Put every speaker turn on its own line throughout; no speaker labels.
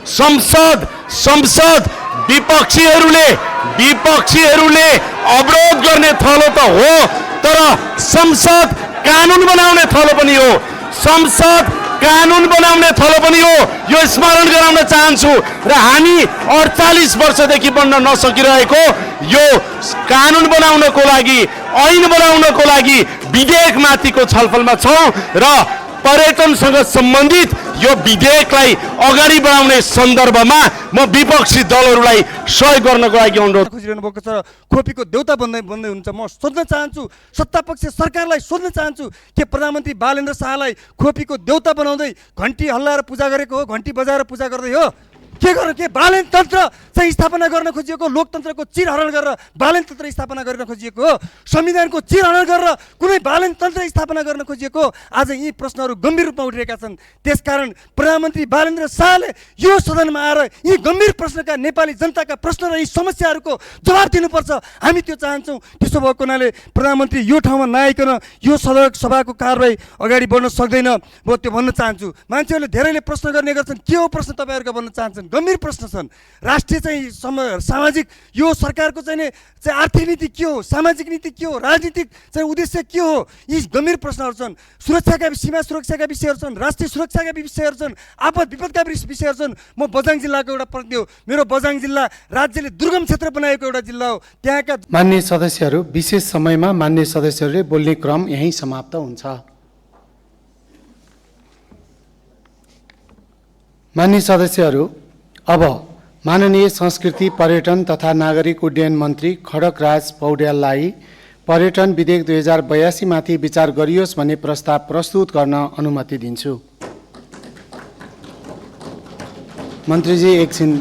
संसद विपक्षीहरूले अवरोध गर्ने थलो त हो, तर संसद कानुन बनाउने थलो पनि हो, संसद कानुन बनाउने थलो पनि हो। यो स्मरण गराउन चाहन्छु र हामी 48 वर्षदेखि बन्न नसकिरहेको यो कानुन बनाउनको लागि, ऐन बनाउनको लागि विधेयकमाथिको छलफलमा छौं र पर्यटनसँग सम्बन्धित यो विधेयकलाई अगाडि बढाउने सन्दर्भमा म विपक्षी दलहरूलाई सहयोग गर्नको लागि अनुरोध
खोजिरहनु भएको छ। खोपीको देउता बन्दै हुन्छ। म सोध्न चाहन्छु, सत्तापक्ष सरकारलाई सोध्न चाहन्छु के प्रधानमन्त्री बालेन्द्र शाहलाई खोपीको देउता बनाउँदै घन्टी हल्लाएर पूजा गरेको हो, घन्टी बजाएर पूजा गर्दै हो? के बालेन तन्त्र चाहिँ स्थापना गर्न खोजिएको, लोकतन्त्रको चिरहरण गरेर बालेन तन्त्र स्थापना गर्न खोजिएको हो, संविधानको चिरहरण गरेर कुनै बालेन तन्त्र स्थापना गर्न खोजिएको? आज यी प्रश्नहरू गम्भीर रूपमा उठिरहेका छन्। त्यसकारण प्रधानमन्त्री बालेन्द्र शाहले यो सदनमा आएर यी गम्भीर प्रश्नका, नेपाली जनताका प्रश्न र यी समस्याहरूको जवाब दिनुपर्छ। हामी त्यो चाहन्छौँ। त्यसो भएको हुनाले प्रधानमन्त्री यो ठाउँमा नआइकन यो सभाको कारबाही अगाडि बढ्न सक्दैन। म त्यो भन्न चाहन्छु। मान्छेहरूले धेरैले प्रश्न गर्ने गर्छन्, के हो प्रश्न तपाईँहरूको भन्न चाहन्छन्? गम्भीर प्रश्न छन्। राष्ट्रिय चाहिँ सामाजिक यो सरकारको चाहिँ आर्थिक नीति के हो, सामाजिक नीति के हो, राजनीतिक चाहिँ उद्देश्य के हो? यी गम्भीर प्रश्नहरू छन्। सुरक्षाका, सीमा सुरक्षाका विषयहरू छन्, राष्ट्रिय सुरक्षाका विषयहरू छन्, आपद विपदका विषयहरू छन्। म बझाङ जिल्लाको एउटा प्रतिनिधि हो। मेरो बझाङ जिल्ला राज्यले दुर्गम क्षेत्र बनाएको एउटा जिल्ला हो। त्यहाँका
मान्य सदस्यहरू, विशेष समयमा मान्य सदस्यहरूले बोल्ने क्रम यही समाप्त हुन्छ। मान्य सदस्यहरू, अब माननीय संस्कृति, पर्यटन तथा नागरिक उड्डयन मन्त्री खड्गराज पौड्याललाई पर्यटन विधेयक 2082 माथि विचार गरियोस् भन्ने प्रस्ताव प्रस्तुत गर्न अनुमति दिन्छु। मन्त्रीजी एकछिन।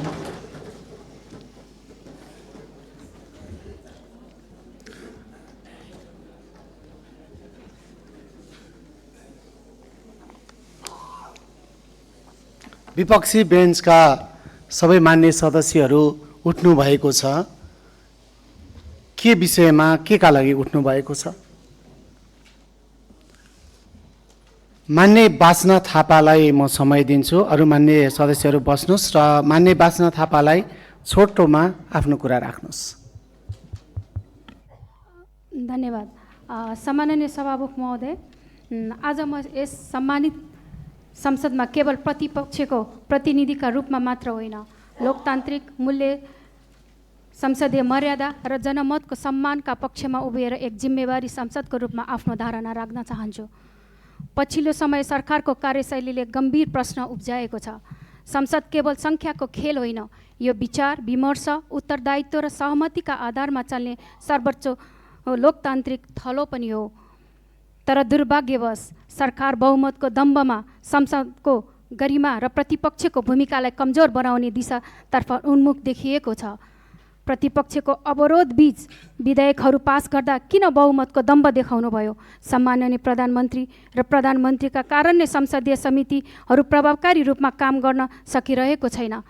विपक्षी बेन्चका सबै मान्य सदस्यहरू उठ्नु भएको छ। के विषयमा, के का लागि उठ्नु भएको छ? मान्य बाँच्न थापालाई म समय दिन्छु। अरू मान्य सदस्यहरू बस्नुहोस् र मान्य बाँच्न थापालाई छोटोमा आफ्नो कुरा राख्नुहोस्।
धन्यवाद। सम्माननीय सभामुख महोदय, आज म यस सम्मानित संसदमा केवल प्रतिपक्षको प्रतिनिधिका रूपमा मात्र होइन, लोकतान्त्रिक मूल्य, संसदीय मर्यादा र जनमतको सम्मानका पक्षमा उभिएर एक जिम्मेवारी संसदको रूपमा आफ्नो धारणा राख्न चाहन्छु। पछिल्लो समय सरकारको कार्यशैलीले गम्भीर प्रश्न उब्जाएको छ। संसद केवल सङ्ख्याको खेल होइन, यो विचार विमर्श, उत्तरदायित्व र सहमतिका आधारमा चल्ने सर्वोच्च लोकतान्त्रिक थलो पनि हो। तर दुर्भाग्यवश सरकार बहुमतको दम्बमा संसदको गरिमा र प्रतिपक्षको भूमिकालाई कमजोर बनाउने दिशातर्फ उन्मुख देखिएको छ। प्रतिपक्षको अवरोध बीच विधेयकहरू पास गर्दा किन बहुमतको दम्ब देखाउनु भयो? सम्माननीय प्रधानमन्त्री र प्रधानमन्त्रीका कारण नै संसदीय समितिहरू प्रभावकारी रूपमा काम गर्न सकिरहेको छैन।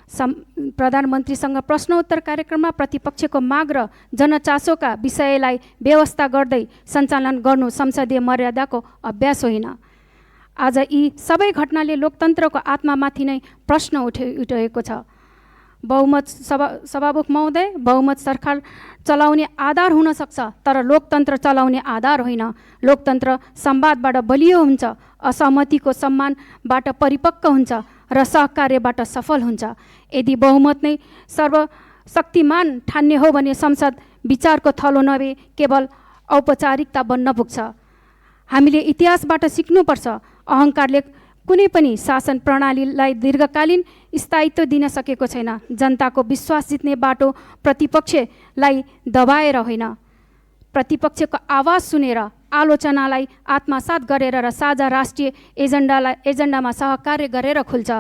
प्रधानमन्त्रीसँग प्रश्नोत्तर कार्यक्रममा प्रतिपक्षको माग र जनचासोका विषयलाई व्यवस्था गर्दै सञ्चालन गर्नु संसदीय मर्यादाको अभ्यास होइन। आज यी सबै घटनाले लोकतन्त्रको आत्मामाथि नै प्रश्न उठेको छ। बहुमत सभामुख महोदय, बहुमत सरकार चलाउने आधार हुन सक्छ, तर लोकतन्त्र चलाउने आधार होइन। लोकतन्त्र संवादबाट बलियो हुन्छ, असहमतिको सम्मानबाट परिपक्व हुन्छ र सहकार्यबाट सफल हुन्छ। यदि बहुमत नै सर्वशक्तिमान ठान्ने हो भने संसद विचारको थलो नभए केवल औपचारिकता बन्न पुग्छ। हामीले इतिहासबाट सिक्नुपर्छ। अहङ्कारले कुनै पनि शासन प्रणालीलाई दीर्घकालीन स्थायित्व दिन सकेको छैन। जनताको विश्वास जित्ने बाटो प्रतिपक्षलाई दबाएर होइन, प्रतिपक्षको आवाज सुनेर, आलोचनालाई आत्मसात गरेर र साझा राष्ट्रिय एजेन्डामा सहकार्य गरेर खुल्छ।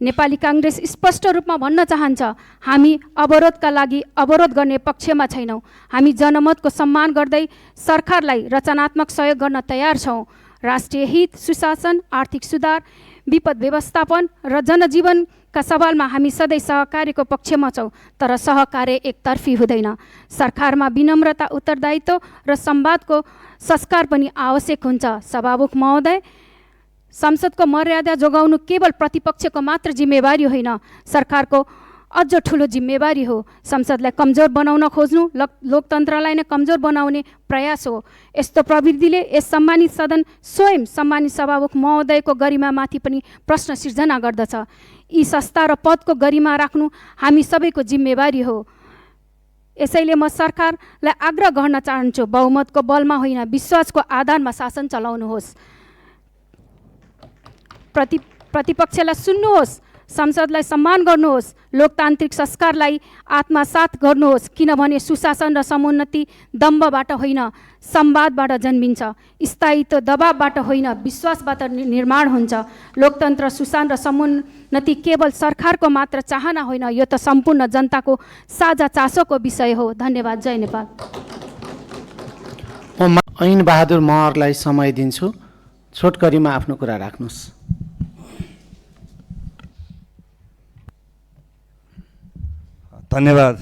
नेपाली काङ्ग्रेस स्पष्ट रूपमा भन्न चाहन्छ, हामी अवरोधका लागि अवरोध गर्ने पक्षमा छैनौँ। हामी जनमतको सम्मान गर्दै सरकारलाई रचनात्मक सहयोग गर्न तयार छौँ। राष्ट्रिय हित, सुशासन, आर्थिक सुधार, विपद व्यवस्थापन र जनजीवनका सवालमा हामी सधैँ सहकार्यको पक्षमा छौँ, तर सहकार्य एकतर्फी हुँदैन। सरकारमा विनम्रता, उत्तरदायित्व र संवादको संस्कार पनि आवश्यक हुन्छ। सभामुख महोदय, संसदको मर्यादा जोगाउनु केवल प्रतिपक्षको मात्र जिम्मेवारी होइन, सरकारको अझ ठुलो जिम्मेवारी हो। संसदलाई कमजोर बनाउन खोज्नु लोकतन्त्रलाई नै कमजोर बनाउने प्रयास हो। यस्तो प्रवृत्तिले यस सम्मानित सदन स्वयं सम्मानित सभामुख महोदयको गरिमामाथि पनि प्रश्न सिर्जना गर्दछ। यी संस्था र पदको गरिमा राख्नु हामी सबैको जिम्मेवारी हो। यसैले म सरकारलाई आग्रह गर्न चाहन्छु, बहुमतको बलमा होइन, विश्वासको आधारमा शासन चलाउनुहोस्। प्रतिपक्षलाई सुन्नुहोस्, संसदलाई सम्मान गर्नुहोस्, लोकतान्त्रिक संस्कारलाई आत्मसात गर्नुहोस्, किनभने सुशासन र समुन्नति दम्भबाट होइन, संवादबाट जन्मिन्छ। स्थायित्व दबावबाट होइन, विश्वासबाट निर्माण हुन्छ। लोकतन्त्र, सुशासन र समुन्नति केवल सरकारको मात्र चाहना होइन, यो त सम्पूर्ण जनताको साझा चासोको विषय हो। धन्यवाद। जय नेपाल।
म ऐन बहादुर महरलाई समय दिन्छु, छोटकरीमा आफ्नो कुरा राख्नुहोस्।
धन्यवाद।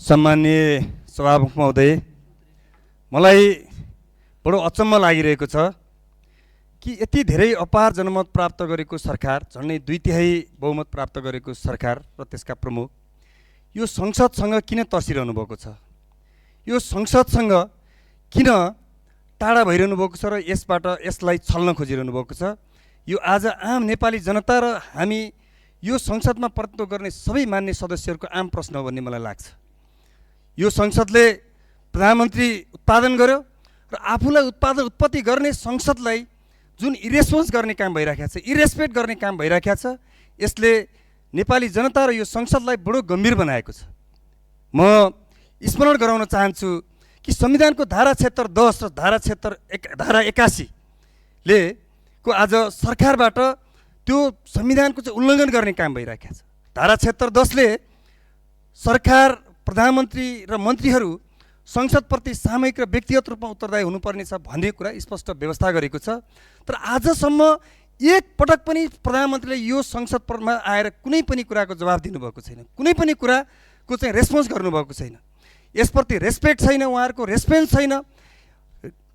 सम्माननीय सभामुख महोदय, मलाई बडो अचम्म लागिरहेको छ कि यति धेरै अपार जनमत प्राप्त गरेको सरकार, झन्डै 2/3 बहुमत प्राप्त गरेको सरकार र त्यसका प्रमुख यो संसदसँग किन तर्सिरहनु भएको छ, यो संसदसँग किन टाढा भइरहनु भएको छ र यसलाई छल्न खोजिरहनु भएको छ। यो आज आम नेपाली जनता र हामी यो संसदमा प्रतिनिधित्व गर्ने सबै मान्य सदस्यहरूको आम प्रश्न हो भन्ने मलाई लाग्छ। यो संसदले प्रधानमन्त्री उत्पादन गर्यो र आफूलाई उत्पत्ति गर्ने संसदलाई जुन इरेस्पोन्स गर्ने काम भइराखेको छ, इरेस्पेक्ट गर्ने काम भइराखेको छ, यसले नेपाली जनता र यो संसदलाई बडो गम्भीर बनाएको छ। म स्मरण गराउन चाहन्छु कि संविधानको धारा 10 र धारा 81 ले को आज सरकारबाट त्यो संविधानको चाहिँ उल्लङ्घन गर्ने काम भइराखेको छ। धारा 10 ले सरकार, प्रधानमन्त्री र मन्त्रीहरू संसदप्रति सामूहिक र व्यक्तिगत रूपमा उत्तरदायी हुनुपर्नेछ भन्ने कुरा स्पष्ट व्यवस्था गरेको छ। तर आजसम्म एक पटक पनि प्रधानमन्त्रीले यो संसदमा आएर कुनै पनि कुराको जवाब दिनुभएको छैन, कुनै पनि कुराको चाहिँ रेस्पोन्स गर्नुभएको छैन। यसप्रति रेस्पेक्ट छैन, उहाँहरूको रेस्पोन्स छैन।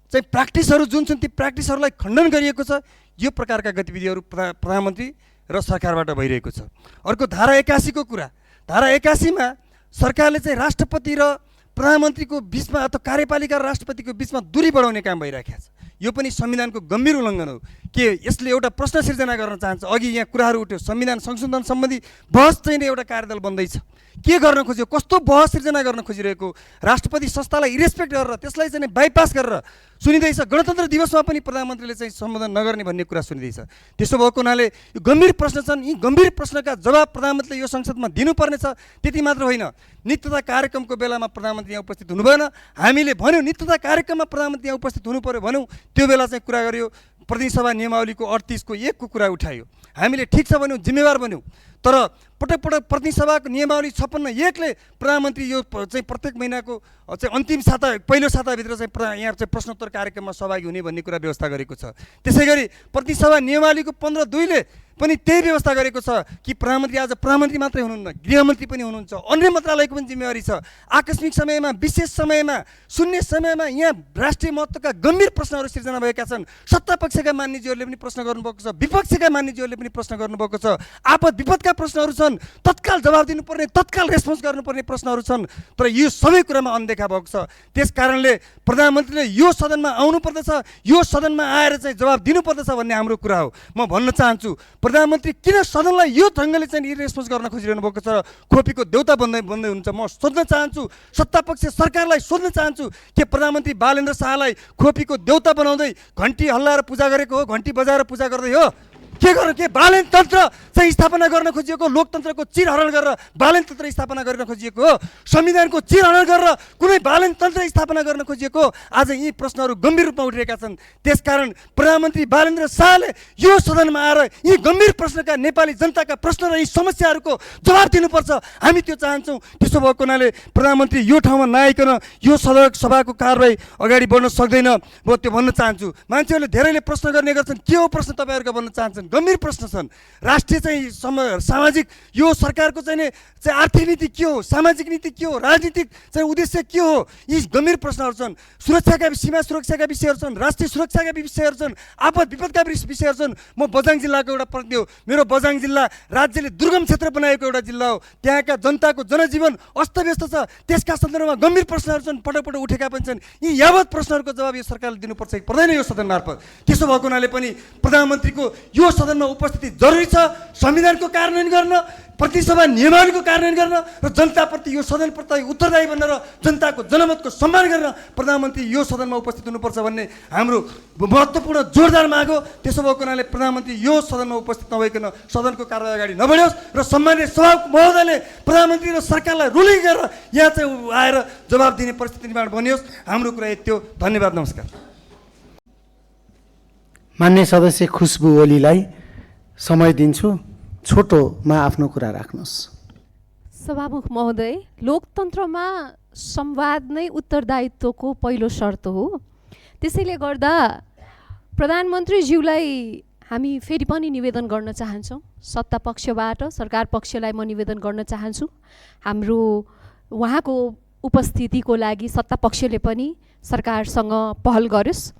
चाहिँ प्र्याक्टिसहरू जुन छन् ती प्र्याक्टिसहरूलाई खण्डन गरिएको छ। यो प्रकारका गतिविधिहरू प्रधानमन्त्री र सरकारबाट भइरहेको छ। अर्को धारा 81 को कुरा, धारा 81 मा सरकारले चाहिँ राष्ट्रपति र प्रधानमन्त्रीको बिचमा अथवा कार्यपालिका र राष्ट्रपतिको बिचमा दूरी बढाउने काम भइराखेको छ। यो पनि संविधानको गम्भीर उल्लङ्घन हो। के यसले एउटा प्रश्न सिर्जना गर्न चाहन्छ? अघि यहाँ कुराहरू उठ्यो, संविधान संशोधन सम्बन्धी बहस चाहिँ एउटा कार्यदल बन्दैछ। के गर्न खोज्यो? कस्तो बहस सिर्जना गर्न खोजिरहेको? राष्ट्रपति संस्थालाई इरेस्पेक्ट गरेर, त्यसलाई चाहिँ बाइपास गरेर सुनिँदैछ। गणतन्त्र दिवसमा पनि प्रधानमन्त्रीले चाहिँ सम्बोधन नगर्ने भन्ने कुरा सुनिँदैछ। त्यसो भएको हुनाले यो गम्भीर प्रश्न छन्। यी गम्भीर प्रश्नका जवाब प्रधानमन्त्रीले यो संसदमा दिनुपर्नेछ। त्यति मात्र होइन, नित्यता कार्यक्रमको बेलामा प्रधानमन्त्री यहाँ उपस्थित हुनु भएन। हामीले भन्यौँ नित्यता कार्यक्रममा प्रधानमन्त्री यहाँ उपस्थित हुनु पर्यो भन्यौँ, त्यो बेला चाहिँ कुरा गर्यो, प्रतिनिधि सभा नियमावलीको 38 को 1 को कुरा उठायो। हामीले ठिक छ भन्यौँ, जिम्मेवार बन्यौँ। तर पटक पटक प्रतिनिधि सभाको नियमावली 56(1) ले प्रधानमन्त्री यो चाहिँ प्रत्येक महिनाको चाहिँ अन्तिम साता, पहिलो साताभित्र चाहिँ यहाँ चाहिँ प्रश्नोत्तर कार्यक्रममा सहभागी हुने भन्ने कुरा व्यवस्था गरेको छ। त्यसै गरी प्रतिनिधि सभा नियमावलीको 15(2) ले पनि त्यही व्यवस्था गरेको छ कि प्रधानमन्त्री आज प्रधानमन्त्री मात्रै हुनुहुन्न, गृहमन्त्री पनि हुनुहुन्छ, अन्य मन्त्रालयको पनि जिम्मेवारी छ। आकस्मिक समयमा, विशेष समयमा, शून्य समयमा यहाँ राष्ट्रिय महत्त्वका गम्भीर प्रश्नहरू सिर्जना भएका छन्। सत्तापक्षका मान्यज्यूहरूले पनि प्रश्न गर्नुभएको छ, विपक्षका मान्यज्यूहरूले पनि प्रश्न गर्नुभएको छ। आपद विपदका प्रश्नहरू छन्, तत्काल जवाब दिनुपर्ने, तत्काल रेस्पोन्स गर्नुपर्ने प्रश्नहरू छन्। तर यो सबै कुरामा अनदेखा भएको छ। त्यस कारणले प्रधानमन्त्रीले यो सदनमा आउनु पर्दछ, यो सदनमा आएर चाहिँ जवाब दिनुपर्दछ भन्ने हाम्रो कुरा हो। म भन्न चाहन्छु, प्रधानमन्त्री किन सदनलाई यो ढङ्गले चाहिँ रेस्पोन्स गर्न खोजिरहनु भएको छ? खोपीको देउता बन्दै हुन्छ। म सोध्न चाहन्छु, सत्तापक्ष सरकारलाई सोध्न चाहन्छु, के प्रधानमन्त्री बालेन्द्र शाहलाई खोपीको देउता बनाउँदै घन्टी हल्लाएर पूजा गरेको हो, घन्टी बजाएर पूजा गर्दै हो? के गर्नु? के बालेन तन्त्र चाहिँ स्थापना गर्न खोजिएको? लोकतन्त्रको चिरहरण गरेर बालेन तन्त्र स्थापना गर्न खोजिएको हो? संविधानको चिरहरण गरेर कुनै बालेन तन्त्र स्थापना गर्न खोजिएको? आज यी प्रश्नहरू गम्भीर रूपमा उठिरहेका छन्। त्यसकारण प्रधानमन्त्री बालेन्द्र शाहले यो सदनमा आएर यी गम्भीर प्रश्नका, नेपाली जनताका प्रश्न र यी समस्याहरूको जवाब दिनुपर्छ। हामी त्यो चाहन्छौँ। त्यसो भएको हुनाले प्रधानमन्त्री यो ठाउँमा नआइकन यो सभाको कारबाही अगाडि बढ्न सक्दैन। म त्यो भन्न चाहन्छु। मान्छेहरूले धेरैले प्रश्न गर्ने गर्छन्, के हो प्रश्न तपाईँहरूको भन्न चाहन्छन्? छन्, गम्भीर प्रश्न छन्। राष्ट्रिय चाहिँ सामाजिक यो सरकारको चाहिँ आर्थिक नीति के हो, सामाजिक नीति के हो, राजनीतिक चाहिँ उद्देश्य के हो, यी गम्भीर प्रश्नहरू छन्। सुरक्षाका सीमा सुरक्षाका विषयहरू छन्, राष्ट्रिय सुरक्षाका विषयहरू छन्, आपद विपदका विषयहरू छन्। म बझाङ जिल्लाको एउटा प्रतिनिधि हो। मेरो बझाङ जिल्ला राज्यले दुर्गम क्षेत्र बनाएको एउटा जिल्ला हो। त्यहाँका जनताको जनजीवन अस्तव्यस्त छ। त्यसका सन्दर्भमा गम्भीर प्रश्नहरू छन्, पटक पटक उठेका पनि छन्। यी यावत प्रश्नहरूको जवाब यो सरकारले दिनुपर्छ कि पर्दैन यो सदन मार्फत। त्यसो भएको हुनाले पनि प्रधानमन्त्रीको यो सदनमा उपस्थिति जरुरी छ, संविधानको कार्यान्वयन गर्न, प्रतिसभा नियमावलीको कार्यान्वयन गर्न र जनताप्रति यो सदनप्रति उत्तरदायी बन्न र जनताको जनमतको सम्मान गर्न प्रधानमन्त्री यो सदनमा उपस्थित हुनुपर्छ भन्ने हाम्रो महत्त्वपूर्ण जोरदार माग हो। त्यसो भएको हुनाले प्रधानमन्त्री यो सदनमा उपस्थित नभइकन सदनको कारबाही अगाडि नबढोस् र सम्माननीय सभामुख महोदयले प्रधानमन्त्री र सरकारलाई रुलिङ गरेर यहाँ चाहिँ आएर जवाब दिने परिस्थिति निर्माण बनियोस्। हाम्रो कुरा यति हो। धन्यवाद, नमस्कार।
मान्य सदस्य खुशबु ओलीलाई समय दिन्छु, छोटोमा आफ्नो कुरा राख्नुहोस्।
सभामुख महोदय, लोकतन्त्रमा संवाद नै उत्तरदायित्वको पहिलो शर्त हो। त्यसैले गर्दा प्रधानमन्त्रीज्यूलाई हामी फेरि पनि निवेदन गर्न चाहन्छौँ। सत्ता पक्षबाट सरकार पक्षलाई म निवेदन गर्न चाहन्छु, हाम्रो उहाँको उपस्थितिको लागि सत्ता पक्षले पनि सरकारसँग पहल गरोस्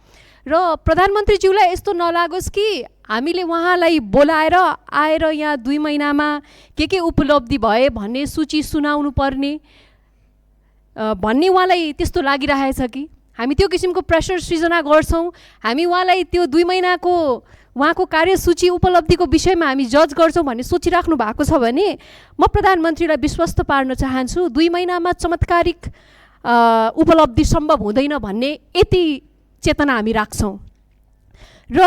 र प्रधानमन्त्रीज्यूलाई यस्तो नलागोस् कि हामीले उहाँलाई बोलाएर आएर यहाँ 2 महिनामा के उपलब्धि भए भन्ने सूची सुनाउनु पर्ने भन्ने उहाँलाई त्यस्तो लागिरहेछ कि हामी त्यो किसिमको प्रेसर सृजना गर्छौँ। हामी उहाँलाई त्यो 2 महिनाको उहाँको कार्यसूची उपलब्धिको विषयमा हामी जज गर्छौँ भन्ने सोचिराख्नु भएको छ भने म प्रधानमन्त्रीलाई विश्वस्त पार्न चाहन्छु 2 महिनामा चमत्कारिक उपलब्धि सम्भव हुँदैन भन्ने यति चेतना हामी राख्छौँ। र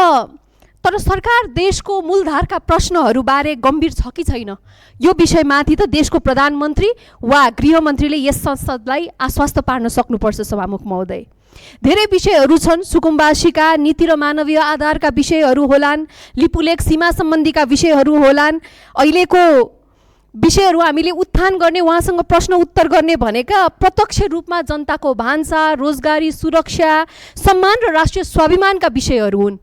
तर सरकार देशको मूलधारका प्रश्नहरूबारे गम्भीर छ कि छैन यो विषयमाथि त देशको प्रधानमन्त्री वा गृहमन्त्रीले यस संसदलाई आश्वस्त पार्न सक्नुपर्छ। सभामुख महोदय, धेरै विषयहरू छन्, सुकुम्बासीका नीति र मानवीय आधारका विषयहरू होलान्, लिपुलेख सीमा सम्बन्धीका विषयहरू होलान्, अहिलेको विषयहरू हामीले उत्थान गर्ने, उहाँसँग प्रश्न उत्तर गर्ने भनेका प्रत्यक्ष रूपमा जनताको भान्सा, रोजगारी, सुरक्षा, सम्मान र राष्ट्रिय स्वाभिमानका विषयहरू हुन्,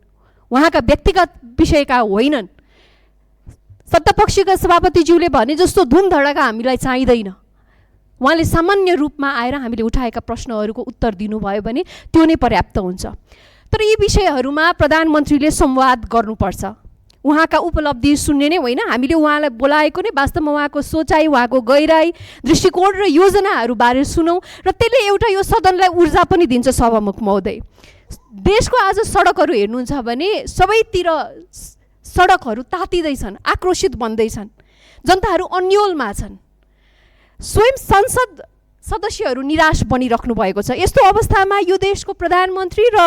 उहाँका व्यक्तिगत विषयका होइनन्। सत्तापक्षका सभापतिज्यूले भने जस्तो धुमधडका हामीलाई चाहिँदैन। उहाँले सामान्य रूपमा आएर हामीले उठाएका प्रश्नहरूको उत्तर दिनुभयो भने त्यो नै पर्याप्त हुन्छ। तर यी विषयहरूमा प्रधानमन्त्रीले संवाद गर्नुपर्छ। उहाँका उपलब्धि सुन्ने नै होइन, हामीले उहाँलाई बोलाएको नै वास्तवमा उहाँको सोचाइ, उहाँको गहिराई, दृष्टिकोण र योजनाहरूबारे सुनौँ र त्यसले एउटा यो सदनलाई ऊर्जा पनि दिन्छ। सभामुख महोदय, देशको आज सडकहरू हेर्नुहुन्छ भने सबैतिर सडकहरू तातिँदैछन्, आक्रोशित बन्दैछन्, जनताहरू अन्योलमा छन्, स्वयं संसद सदस्यहरू निराश बनिराख्नु भएको छ। यस्तो अवस्थामा यो देशको प्रधानमन्त्री र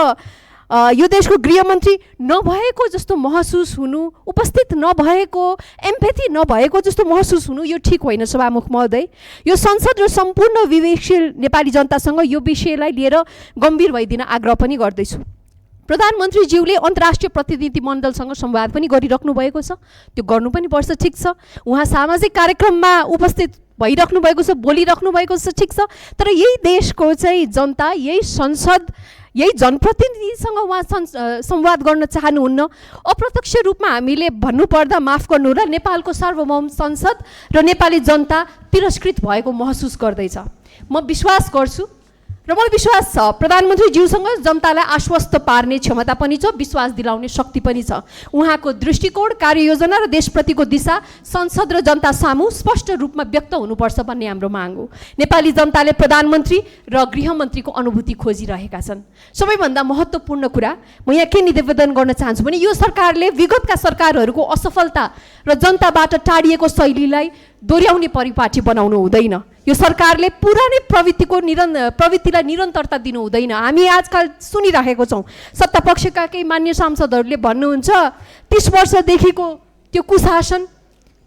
यो देशको गृहमन्त्री नभएको जस्तो महसुस हुनु, उपस्थित नभएको, एम्पैथी नभएको जस्तो महसुस हुनु यो ठिक होइन। सभामुख महोदय, यो संसद र सम्पूर्ण विवेकशील नेपाली जनतासँग यो विषयलाई लिएर गम्भीर भइदिन आग्रह पनि गर्दैछु। प्रधानमन्त्रीज्यूले अन्तर्राष्ट्रिय प्रतिनिधि मण्डलसँग संवाद पनि गरिराख्नु भएको छ, त्यो गर्नु पनि पर्छ, ठिक छ। उहाँ सामाजिक कार्यक्रममा उपस्थित भइराख्नु भएको छ, बोलिराख्नु भएको छ, ठिक छ। तर यही देशको चाहिँ जनता, यही संसद, यही जनप्रतिनिधिसँग उहाँ संवाद गर्न चाहनुहुन्न। अप्रत्यक्ष रूपमा हामीले भन्नुपर्दा माफ गर्नु र नेपालको सार्वभौम संसद र नेपाली जनता तिरस्कृत भएको महसुस गर्दैछ। म विश्वास गर्छु र मलाई विश्वास छ प्रधानमन्त्रीज्यूसँग जनतालाई आश्वस्त पार्ने क्षमता पनि छ, विश्वास दिलाउने शक्ति पनि छ। उहाँको दृष्टिकोण, कार्ययोजना र देशप्रतिको दिशा संसद र जनता सामु स्पष्ट रूपमा व्यक्त हुनुपर्छ भन्ने हाम्रो माग हो। नेपाली जनताले प्रधानमन्त्री र गृहमन्त्रीको अनुभूति खोजिरहेका छन्। सबैभन्दा महत्त्वपूर्ण कुरा म यहाँ के निवेदन गर्न चाहन्छु भने यो सरकारले विगतका सरकारहरूको असफलता र जनताबाट टाढिएको शैलीलाई दोहोऱ्याउने परिपाटी बनाउनु हुँदैन। यो सरकारले पुरानै प्रवृत्तिलाई निरन्तरता दिनु हुँदैन। हामी आजकल सुनिरहेको छौँ, सत्तापक्षका केही मान्य सांसदहरूले भन्नुहुन्छ 30 वर्षदेखिको त्यो कुशासन,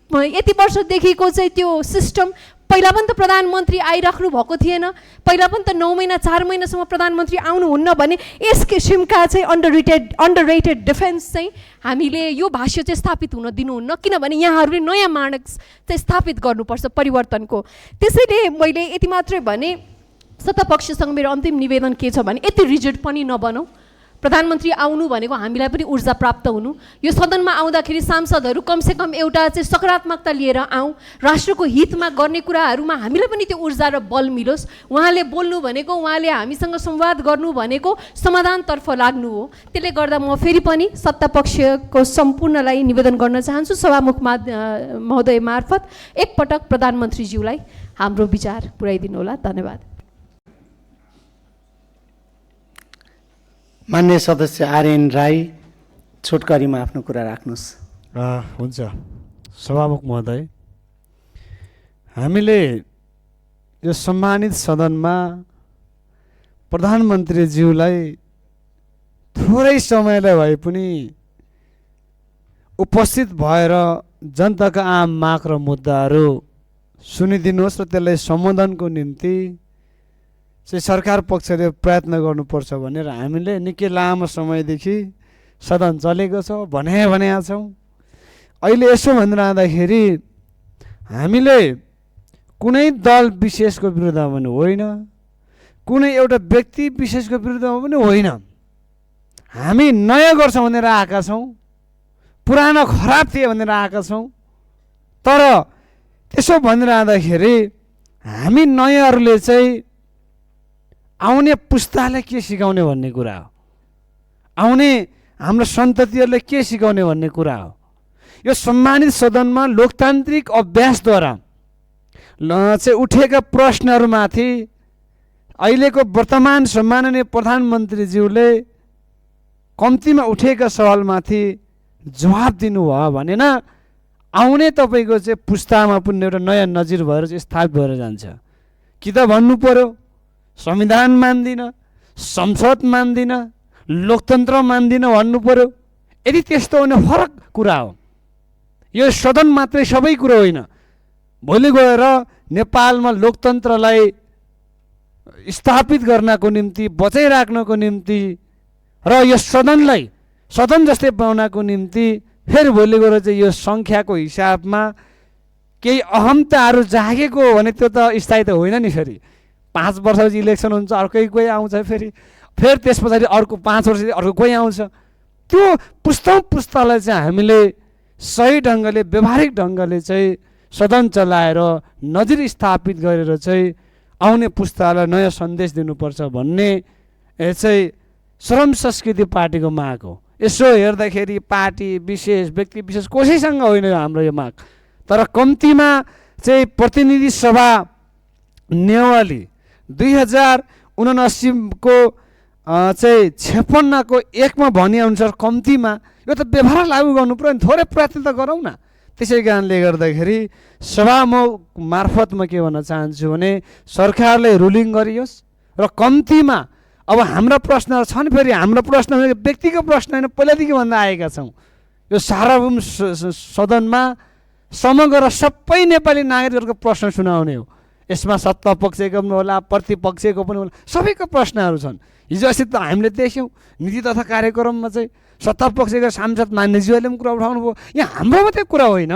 यति वर्षदेखिको चाहिँ त्यो सिस्टम, पहिला पनि त प्रधानमन्त्री आइराख्नु भएको थिएन, पहिला पनि त 9 महिना 4 महिनासम्म प्रधानमन्त्री आउनुहुन्न भने यस किसिमका चाहिँ अन्डररेटेड डिफेन्स चाहिँ हामीले यो भाष्य चाहिँ स्थापित हुन दिनुहुन्न, किनभने यहाँहरूले नयाँ मानक चाहिँ स्थापित गर्नुपर्छ परिवर्तनको। त्यसैले मैले यति मात्रै भने सत्तापक्षसँग मेरो अन्तिम निवेदन के छ भने यति रिजिड पनि नबनौँ, प्रधानमन्त्री आउनु भनेको हामीलाई पनि ऊर्जा प्राप्त हुनु। यो सदनमा आउँदाखेरि सांसदहरू कमसेकम एउटा चाहिँ सकारात्मकता लिएर आउँ, राष्ट्रको हितमा गर्ने कुराहरूमा हामीलाई पनि त्यो ऊर्जा र बल मिलोस्। उहाँले बोल्नु भनेको, उहाँले हामीसँग संवाद गर्नु भनेको समाधानतर्फ लाग्नु हो। त्यसले गर्दा म फेरि पनि सत्तापक्षको सम्पूर्णलाई निवेदन गर्न चाहन्छु, सभामुख महोदय मार्फत एकपटक प्रधानमन्त्रीज्यूलाई हाम्रो विचार पुर्याइदिनु होला। धन्यवाद।
मान्य सदस्य आर्यन राई, छोटकरीमा आफ्नो कुरा राख्नुहोस्।
हुन्छ सभामुख महोदय, हामीले यो सम्मानित सदनमा प्रधानमन्त्रीज्यूलाई थोरै समयलाई भए पनि उपस्थित भएर जनताका आम माग र मुद्दाहरू सुनिदिनुहोस् र त्यसलाई सम्बोधनको निम्ति चाहिँ सरकार पक्षले प्रयत्न गर्नुपर्छ भनेर हामीले निकै लामो समयदेखि सदन चलेको छ भनेका छौँ। अहिले यसो भनिरहँदाखेरि हामीले कुनै दल विशेषको विरुद्धमा पनि होइन, कुनै एउटा व्यक्ति विशेषको विरुद्धमा पनि होइन। हामी नयाँ गर्छौँ भनेर आएका छौँ, पुरानो खराब थिए भनेर आएका छौँ। तर त्यसो भनिरहँदाखेरि हामी नयाँहरूले चाहिँ आउने पुस्तालाई के सिकाउने भन्ने कुरा हो, आउने हाम्रो सन्ततिहरूले के सिकाउने भन्ने कुरा हो। यो सम्मानित सदनमा लोकतान्त्रिक अभ्यासद्वारा चाहिँ उठेका प्रश्नहरूमाथि अहिलेको वर्तमान सम्माननीय प्रधानमन्त्रीज्यूले कम्तीमा उठेका सवालमाथि जवाब दिनुभयो भने न आउने तपाईँको चाहिँ पुस्तामा पनि एउटा नयाँ नजिर भएर चाहिँ स्थापित भएर जान्छ। कि त भन्नु पर्यो संविधान मान्दिनँ, संसद मान्दिनँ, लोकतन्त्र मान्दिनँ भन्नु पर्यो। यदि त्यस्तो हो भने फरक कुरा हो। यो सदन मात्रै सबै कुरो होइन। भोलि गएर नेपालमा लोकतन्त्रलाई स्थापित गर्नको निम्ति, बचाइराख्नको निम्ति र यो सदनलाई सदन जस्तै बनाउनको निम्ति फेरि भोलि गएर चाहिँ यो सङ्ख्याको हिसाबमा केही अहमताहरू जागेको हो भने त्यो त स्थायी त होइन नि। फेरि 5 वर्षपछि इलेक्सन हुन्छ, अर्कै कोही आउँछ, फेरि त्यस पछाडि अर्को 5 वर्षपछि अर्को कोही आउँछ। त्यो पुस्तालाई चाहिँ हामीले सही ढङ्गले, व्यवहारिक ढङ्गले चाहिँ सदन चलाएर नजिर स्थापित गरेर चाहिँ आउने पुस्तालाई नयाँ सन्देश दिनुपर्छ भन्ने चाहिँ श्रम संस्कृति पार्टीको माग हो। यसो हेर्दाखेरि पार्टी विशेष, व्यक्ति विशेष कसैसँग होइन हाम्रो यो माग। तर कम्तीमा चाहिँ प्रतिनिधि सभा नेवाली 2079 को चाहिँ 56 को 1 मा भनिअनुसार कम्तीमा यो त व्यवहार लागू गर्नु पर्यो नि, थोरै प्रयत्न त गरौँ न। त्यसै कारणले गर्दाखेरि सभामुख मार्फत म के भन्न चाहन्छु भने सरकारले रुलिङ गरियोस् र कम्तीमा अब हाम्रा प्रश्नहरू छन्। फेरि हाम्रो प्रश्न व्यक्तिको प्रश्न होइन, पहिलादेखि भन्दा आएका छौँ। यो सार्वभौम सदनमा समग्र सबै नेपाली नागरिकहरूको प्रश्न सुनाउने हो। यसमा सत्ता पक्षको पनि होला, प्रतिपक्षको पनि होला, सबैको प्रश्नहरू छन्। हिजो अस्ति त हामीले देख्यौँ नीति तथा कार्यक्रममा चाहिँ सत्ता पक्षका सांसद मान्यज्यूहरूले पनि कुरा उठाउनु भयो। यहाँ हाम्रो मात्रै कुरा होइन।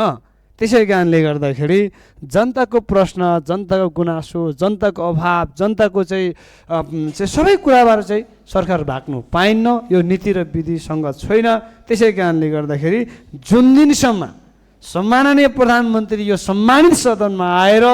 त्यसै कारणले गर्दाखेरि जनताको प्रश्न, जनताको गुनासो, जनताको अभाव, जनताको चाहिँ सबै कुराबाट चाहिँ सरकार भाग्नु पाइन्न। यो नीति र विधिसँग छैन। त्यसै कारणले गर्दाखेरि जुन दिनसम्म सम्माननीय प्रधानमन्त्री यो सम्मानित सदनमा आएर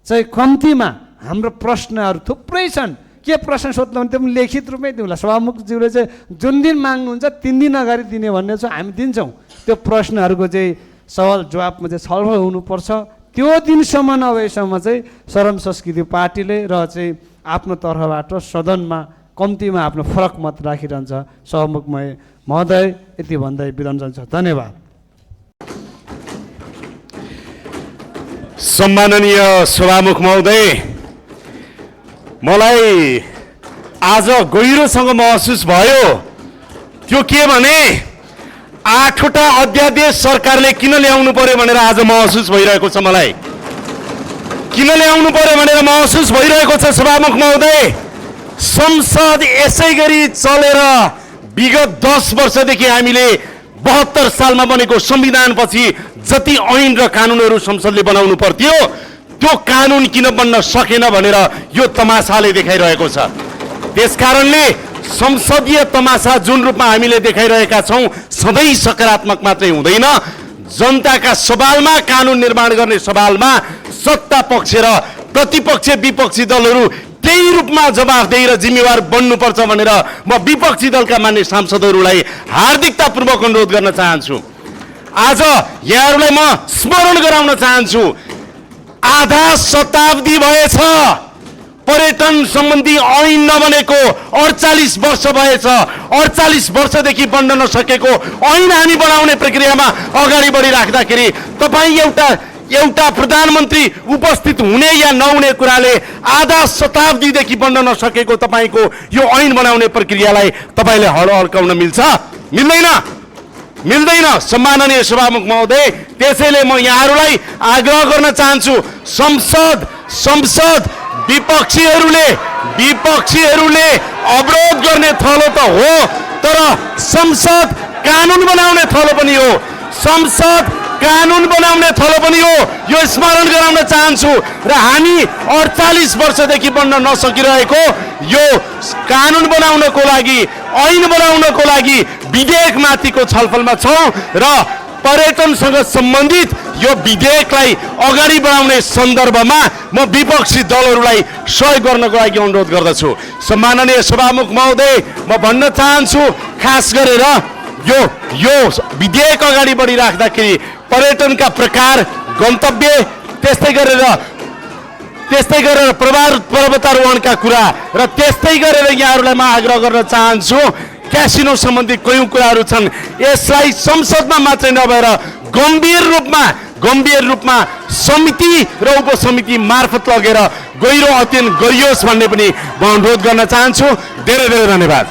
चाहिँ कम्तीमा हाम्रो प्रश्नहरू थुप्रै छन्, के प्रश्न सोध्नु भने त्यो पनि लिखित रूपमै दिउँला। सभामुखज्यूले चाहिँ जुन दिन माग्नुहुन्छ 3 दिन अगाडि दिने भन्ने चाहिँ हामी दिन्छौँ। त्यो प्रश्नहरूको चाहिँ सवाल जवाबमा चाहिँ छलफल हुनुपर्छ। त्यो दिनसम्म नभएसम्म चाहिँ श्रम संस्कृति पार्टीले र चाहिँ आफ्नो तर्फबाट सदनमा कम्तीमा आफ्नो फरक मत राखिरहन्छ। सभामुख महोदय यति भन्दै बिदा चाहन्छु। धन्यवाद।
सम्माननीय सभामुख महोदय, मलाई आज गहिरोसँग महसुस भयो। त्यो के भने 8वटा अध्यादेश सरकारले किन ल्याउनु पर्यो भनेर आज महसुस भइरहेको छ। मलाई किन ल्याउनु पर्यो भनेर महसुस भइरहेको छ। सभामुख महोदय, संसद यसै गरी चलेर विगत 10 वर्षदेखि हामीले 72 सालमा बनेको संविधानपछि जति ऐन र कानुनहरू संसदले बनाउनु पर्थ्यो त्यो कानुन किन बन्न सकेन भनेर यो तमासाले देखाइरहेको छ। त्यसकारणले संसदीय तमासा जुन रूपमा हामीले देखाइरहेका छौँ सधैँ सकारात्मक मात्रै हुँदैन। जनताका सवालमा, कानुन निर्माण गर्ने सवालमा सत्ता पक्ष र प्रतिपक्ष विपक्षी दलहरू त्यही रूपमा जवाफदेही र जिम्मेवार बन्नुपर्छ भनेर म विपक्षी दलका मान्य सांसदहरूलाई हार्दिकतापूर्वक अनुरोध गर्न चाहन्छु। आज यहाँहरूलाई म स्मरण गराउन चाहन्छु, आधा शताब्दी भएछ पर्यटन सम्बन्धी ऐन नबनेको, 48 वर्ष भएछ। 48 वर्षदेखि बन्न नसकेको ऐन हामी बनाउने प्रक्रियामा अगाडि बढिराख्दाखेरि तपाईँ एउटा प्रधानमन्त्री उपस्थित हुने या नहुने कुराले आधा शताब्दीदेखि बन्न नसकेको तपाईँको यो ऐन बनाउने प्रक्रियालाई तपाईँले हड्काउन मिल्छ? मिल्दैन। सम्माननीय सभामुख महोदय, त्यसैले म यहाँहरूलाई आग्रह गर्न चाहन्छु, संसद विपक्षीहरूले अवरोध गर्ने थलो त हो, तर संसद कानुन बनाउने थलो पनि हो। संसद कानुन बनाउने थलो पनि हो, यो स्मरण गराउन चाहन्छु। र हामी 48 वर्षदेखि बन्न नसकिरहेको यो कानुन बनाउनको लागि, ऐन बनाउनको लागि विधेयकमाथिको छलफलमा छौँ र पर्यटनसँग सम्बन्धित यो विधेयकलाई अगाडि बढाउने सन्दर्भमा म विपक्षी दलहरूलाई सहयोग गर्नको लागि अनुरोध गर्दछु। सम्माननीय सभामुख महोदय, म भन्न चाहन्छु, खास गरेर यो विधेयक अगाडि बढिराख्दाखेरि पर्यटनका प्रकार, गन्तव्य, त्यस्तै गरेर पर्वतारोहणका कुरा र त्यस्तै गरेर यहाँहरूलाई म आग्रह गर्न चाहन्छु, क्यासिनो सम्बन्धी कयौँ कुराहरू छन्, यसलाई संसदमा मात्रै नभएर गम्भीर रूपमा समिति र उपसमिति मार्फत लगेर गहिरो अध्ययन गरियोस् भन्ने पनि म अनुरोध गर्न चाहन्छु। धेरै धेरै धन्यवाद।